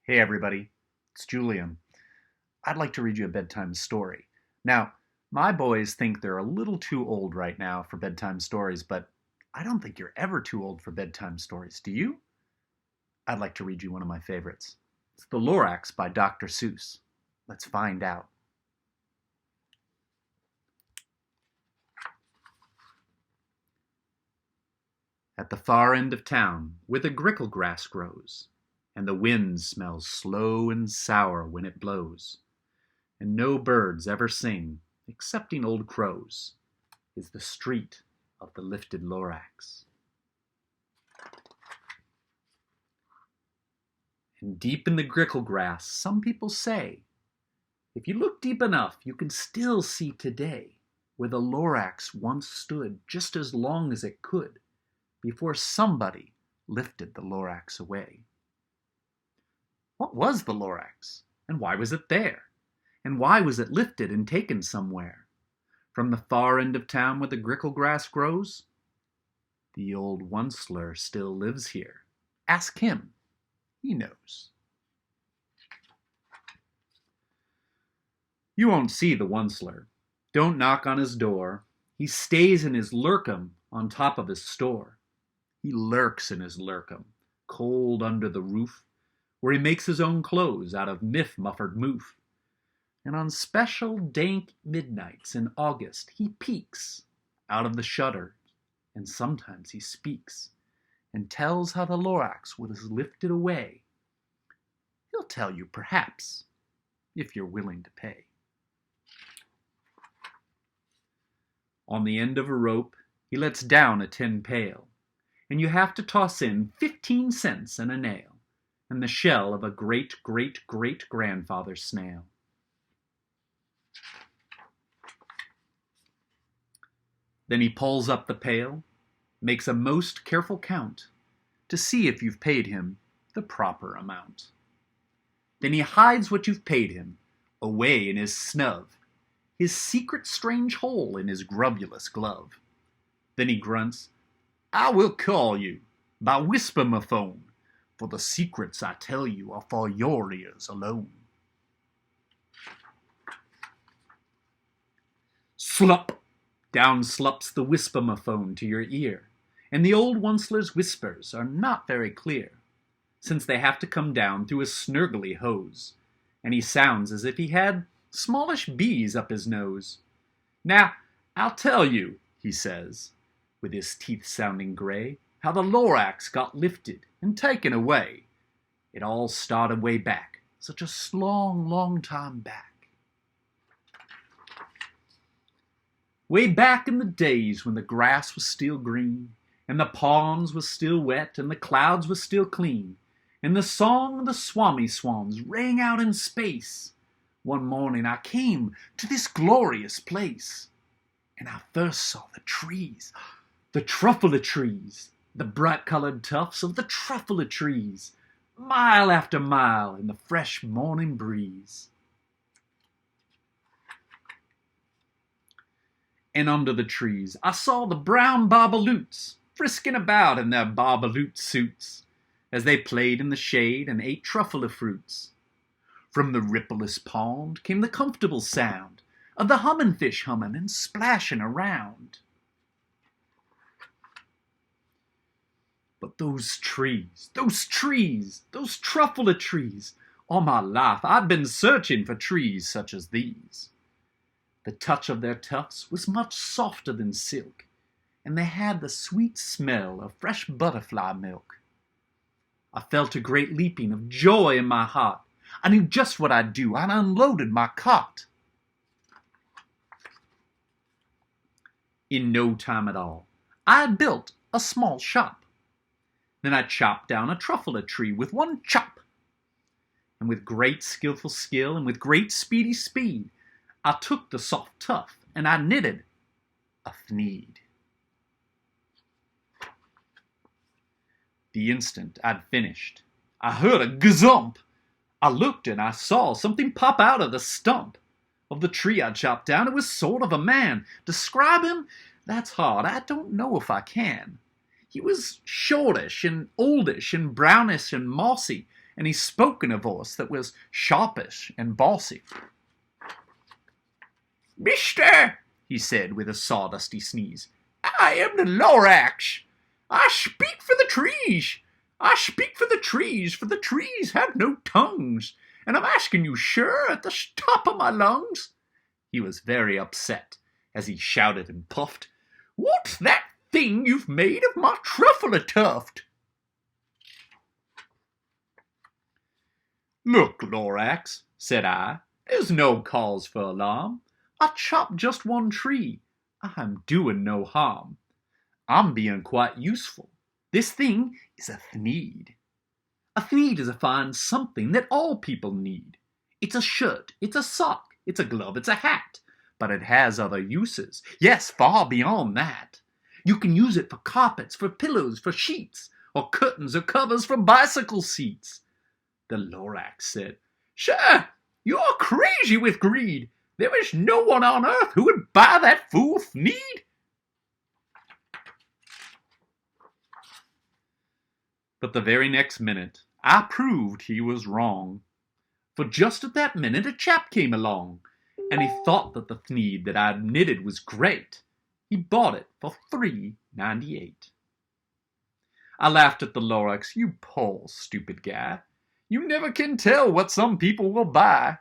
Hey everybody, it's Julian. I'd like to read you a bedtime story. Now, my boys think they're a little too old right now for bedtime stories, but I don't think you're ever too old for bedtime stories, do you? I'd like to read you one of my favorites. It's The LORAX by Dr. Suess. Let's find out. At the far end of town, where the grickle grass grows, and the wind smells slow and sour when it blows, and no birds ever sing, excepting old crows, is the street of the lifted LORAX. And deep in the grickle grass, some people say, if you look deep enough, you can still see today where the LORAX once stood just as long as it could before somebody lifted the LORAX away. What was the LORAX, and why was it there? And why was it lifted and taken somewhere? From the far end of town where the grickle grass grows? The old Onceler still lives here. Ask him. He knows. You won't see the Onceler. Don't knock on his door. He stays in his lurkum on top of his store. He lurks in his lurkum, cold under the roof, where he makes his own clothes out of muffered moof. And on special dank midnights in August, he peeks out of the shutter, and sometimes he speaks, and tells how the LORAX was lifted away. He'll tell you, perhaps, if you're willing to pay. On the end of a rope, he lets down a tin pail, and you have to toss in 15 cents and a nail, and the shell of a great-great-great-grandfather snail. Then he pulls up the pail, makes a most careful count, to see if you've paid him the proper amount. Then he hides what you've paid him away in his snub, his secret strange hole in his grubulous glove. Then he grunts, I will call you by whisper-my-phone, for the secrets I tell you are for your ears alone. Slup! Down slups the whisper-my-phone to your ear, and the old Onceler's whispers are not very clear, since they have to come down through a snurgly hose, and he sounds as if he had smallish bees up his nose. Now, I'll tell you, he says, with his teeth sounding gray, how the LORAX got lifted and taken away. It all started way back, such a long, long time back. Way back in the days when the grass was still green, and the ponds was still wet, and the clouds was still clean, and the song of the swami swans rang out in space. One morning I came to this glorious place, and I first saw the trees, the truffula trees, the bright-colored tufts of the truffula trees, mile after mile in the fresh morning breeze. And under the trees I saw the brown barbaloots frisking about in their barbaloot suits as they played in the shade and ate truffula fruits. From the rippleless pond came the comfortable sound of the humming fish humming and splashing around. But those trees, those truffula trees, all my life I've been searching for trees such as these. The touch of their tufts was much softer than silk, and they had the sweet smell of fresh butterfly milk. I felt a great leaping of joy in my heart. I knew just what I'd do. I'd unloaded my cart. In no time at all, I had built a small shop. Then I chopped down a truffula tree with one chop. And with great skillful skill and with great speedy speed, I took the soft tuft and I knitted a thneed. The instant I'd finished, I heard a gazump. I looked and I saw something pop out of the stump of the tree I chopped down. It was sort of a man. Describe him? That's hard. I don't know if I can. He was shortish and oldish and brownish and mossy, and he spoke in a voice that was sharpish and bossy. "Mister," he said with a sawdusty sneeze, "I am the LORAX. I speak for the trees. I speak for the trees have no tongues, and I'm asking you, sure, at the top of my lungs." He was very upset as he shouted and puffed, "What's that thing you've made of my truffle tuft?" "Look, LORAX," said I, "there's no cause for alarm. I chopped just one tree. I'm doing no harm. I'm being quite useful. This thing is a thneed. A thneed is a fine something that all people need. It's a shirt, it's a sock, it's a glove, it's a hat. But it has other uses. Yes, far beyond that. You can use it for carpets, for pillows, for sheets, or curtains or covers for bicycle seats." The LORAX said, "Sure, you're crazy with greed. There is no one on earth who would buy that fool thneed." But the very next minute, I proved he was wrong. For just at that minute, a chap came along, and he thought that the thneed that I'd knitted was great. He bought it for $3.98. I laughed at the LORAX. "You poor stupid guy. You never can tell what some people will buy."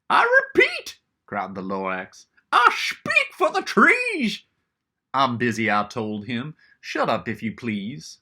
"I repeat," cried the LORAX, "I speak for the trees." "I'm busy," I told him. "Shut up, if you please."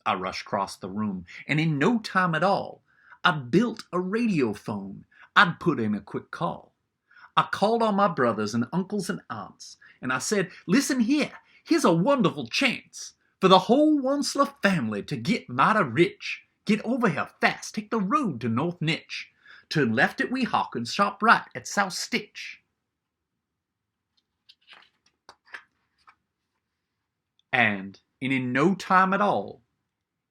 I rushed across the room, and in no time at all, I'd built a radio phone. I'd put in a quick call. I called on my brothers and uncles and aunts, and I said, "Listen here, here's a wonderful chance for the whole Wonsler family to get mighty rich. Get over here fast, take the road to North Nitch. Turn left at Weehawken and sharp right at South Stitch." And in no time at all,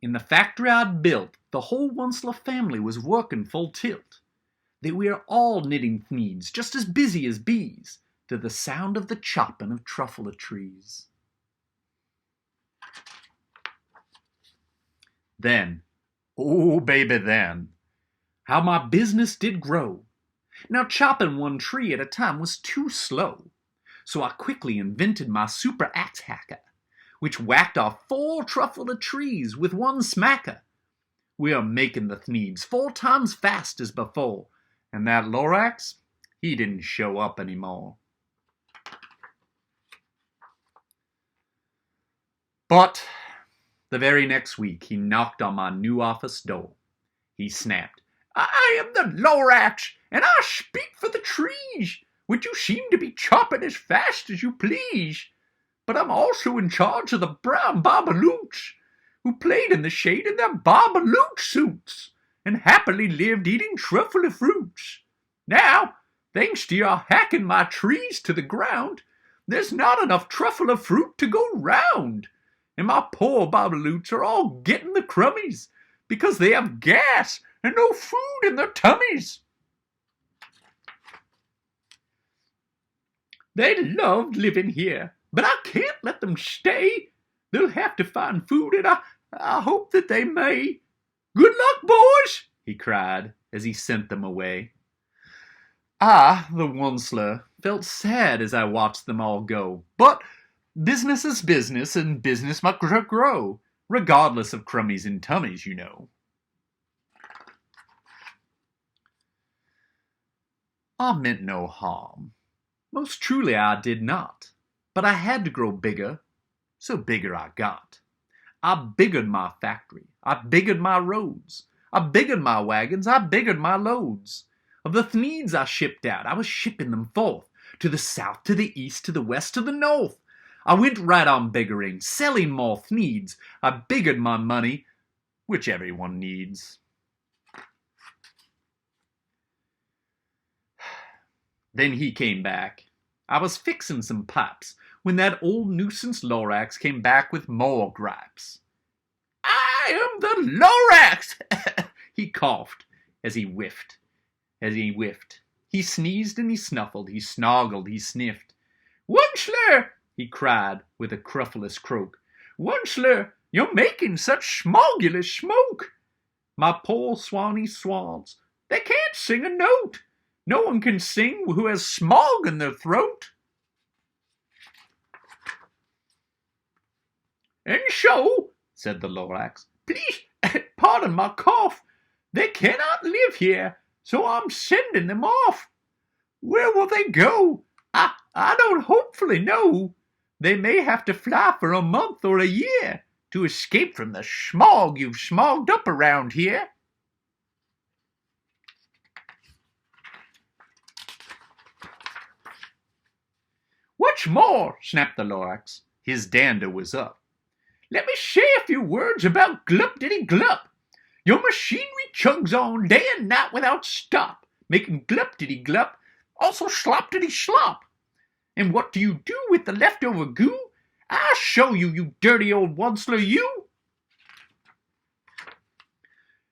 in the factory I'd built, the whole Wonsler family was working full tilt. They were all knitting thneeds, just as busy as bees, to the sound of the chopping of truffle trees. Then, oh baby then, how my business did grow. Now chopping one tree at a time was too slow, so I quickly invented my super axe hacker, which whacked off 4 truffle trees with one smacker. We are making the thneeds 4 times fast as before, and that LORAX, he didn't show up anymore. But the very next week, he knocked on my new office door. He snapped, "I am the LORAX, and I speak for the trees, which you seem to be chopping as fast as you please. But I'm also in charge of the brown barbaloots, who played in the shade in their barbaloot suits, and happily lived eating truffle fruits. Now, thanks to your hacking my trees to the ground, there's not enough truffle fruit to go round, and my poor barbaloots are all getting the crummies, because they have gas and no food in their tummies. They loved living here, but I can't let them stay. They'll have to find food, and I hope that they may. Good luck, boys," he cried as he sent them away. I, the Wonsler, felt sad as I watched them all go, but business is business, and business must grow, regardless of crummies and tummies, you know. I meant no harm. Most truly I did not. But I had to grow bigger, so bigger I got. I biggered my factory, I biggered my roads, I biggered my wagons, I biggered my loads. Of the thneeds I shipped out, I was shipping them forth, to the south, to the east, to the west, to the north. I went right on biggering, selling more thneeds. I biggered my money, which everyone needs. Then he came back. I was fixing some pipes when that old nuisance LORAX came back with more gripes. "I am the LORAX," he coughed as he whiffed. He sneezed and he snuffled, he snargled, he sniffed. "Wonsler," he cried with a cruffless croak, Onceler, you're making such smogulous smoke. My poor swanny swans, they can't sing a note. No one can sing who has smog in their throat. And so, said the Lorax, please pardon my cough. They cannot live here, so I'm sending them off. Where will they go? I don't hopefully know. They may have to fly for a month or a year to escape from the smog you've smogged up around here. What's more, snapped the Lorax. His dander was up. Let me say a few words about glup-diddy-glup. Your machinery chugs on day and night without stop, making glup-diddy-glup, also slop-diddy-slop. And what do you do with the leftover goo? I'll show you, you dirty old Onceler, you.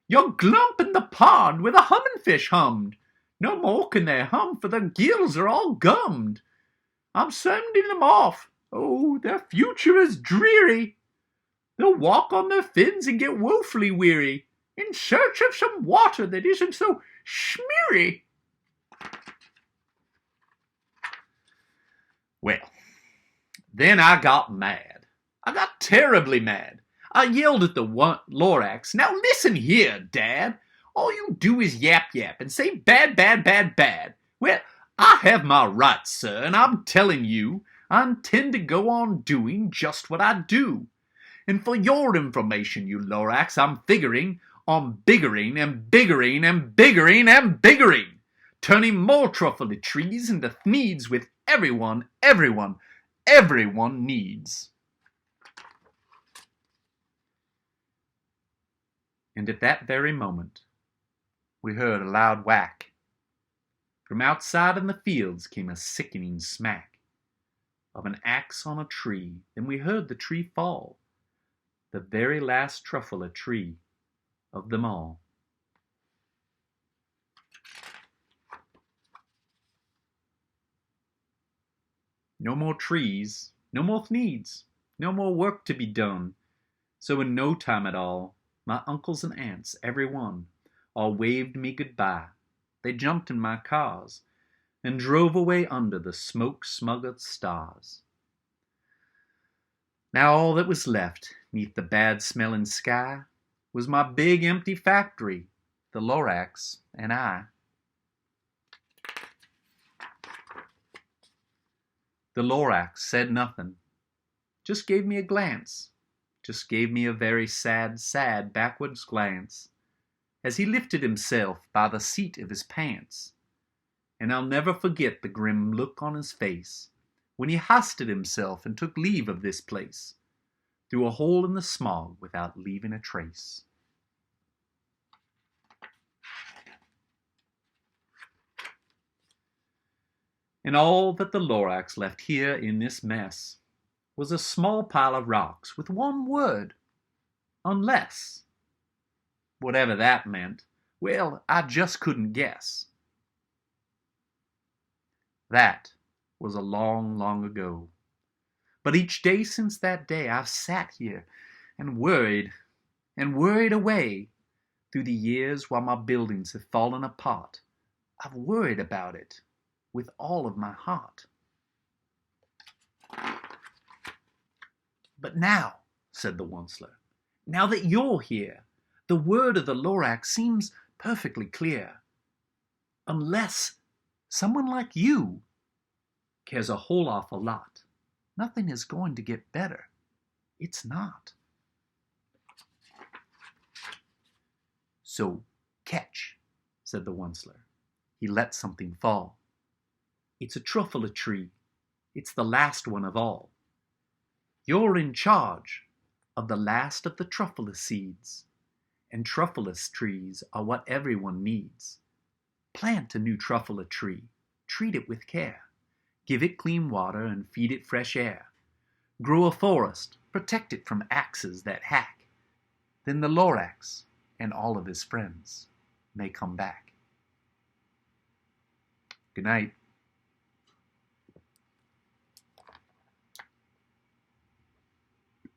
You're glump in the pond where the humming fish hummed. No more can they hum, for their gills are all gummed. I'm sending them off. Oh, their future is dreary. They'll walk on their fins and get woefully weary, in search of some water that isn't so smeary. Well, then I got mad. I got terribly mad. I yelled at the Lorax, now listen here, Dad. All you do is yap and say bad, bad, bad, bad. Well, I have my rights, sir, and I'm telling you, I intend to go on doing just what I do. And for your information, you Lorax, I'm figuring on biggering and biggering and biggering and biggering, turning more truffle trees into needs with everyone needs. And at that very moment, we heard a loud whack. From outside in the fields came a sickening smack of an axe on a tree. Then we heard the tree fall, the very last truffle tree of them all. No more trees, no more needs, no more work to be done. So in no time at all, my uncles and aunts, every one, all waved me goodbye. They jumped in my cars and drove away under the smoke-smothered stars. Now all that was left, 'neath the bad-smelling sky, was my big empty factory, the Lorax and I. The Lorax said nothing, just gave me a glance, just gave me a very sad, sad backwards glance, as he lifted himself by the seat of his pants. And I'll never forget the grim look on his face when he hoisted himself and took leave of this place, through a hole in the smog without leaving a trace. And all that the Lorax left here in this mess was a small pile of rocks with one word, unless. Whatever that meant, well, I just couldn't guess. That was a long, long ago. But each day since that day I've sat here and worried away through the years while my buildings have fallen apart. I've worried about it with all of my heart. But now, said the Onceler, now that you're here, the word of the Lorax seems perfectly clear. Unless someone like you cares a whole awful lot, nothing is going to get better. It's not. So, catch, said the Onceler. He let something fall. It's a truffle tree. It's the last one of all. You're in charge of the last of the truffle seeds, and truffle trees are what everyone needs. Plant a new truffle tree. Treat it with care. Give it clean water and feed it fresh air. Grow a forest. Protect it from axes that hack. Then the Lorax and all of his friends may come back. Good night.